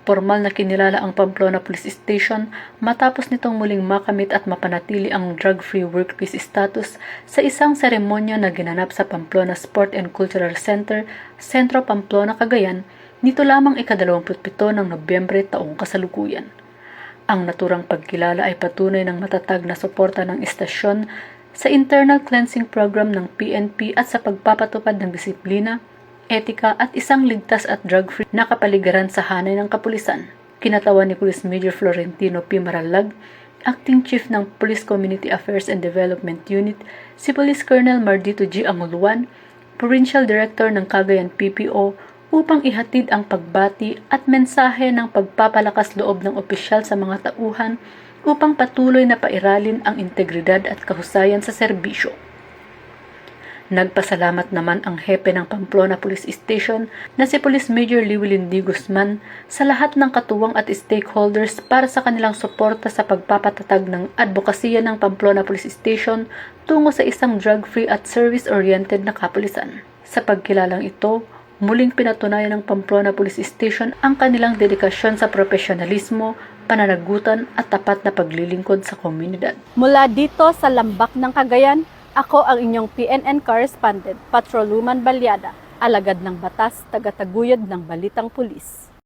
Formal na kinilala ang Pamplona Police Station matapos nitong muling makamit at mapanatili ang drug-free workplace status sa isang seremonya na ginanap sa Pamplona Sport and Cultural Center, Sentro Pamplona, Cagayan, nito lamang ika-27 ng Nobyembre taong kasalukuyan. Ang naturang pagkilala ay patunay ng matatag na suporta ng istasyon sa internal cleansing program ng PNP at sa pagpapatupad ng disiplina, etika at isang ligtas at drug-free na kapaligiran sa hanay ng kapulisan. Kinatawan ni Police Major Florentino P. Maralag, Acting Chief ng Police Community Affairs and Development Unit, si Police Colonel Mardito G. Anguluan, Provincial Director ng Cagayan PPO, upang ihatid ang pagbati at mensahe ng pagpapalakas loob ng opisyal sa mga tauhan upang patuloy na pairalin ang integridad at kahusayan sa serbisyo. Nagpasalamat naman ang hepe ng Pamplona Police Station na si Police Major Llewellyn D. Guzman sa lahat ng katuwang at stakeholders para sa kanilang suporta sa pagpapatatag ng advokasya ng Pamplona Police Station tungo sa isang drug-free at service-oriented na kapulisan. Sa pagkilalang ito, muling pinatunayan ng Pamplona Police Station ang kanilang dedikasyon sa profesionalismo, pananagutan at tapat na paglilingkod sa komunidad. Mula dito sa Lambak ng Cagayan, ako ang inyong PNN correspondent, Patroluman Balyada, alagad ng batas, tagataguyod ng Balitang Pulis.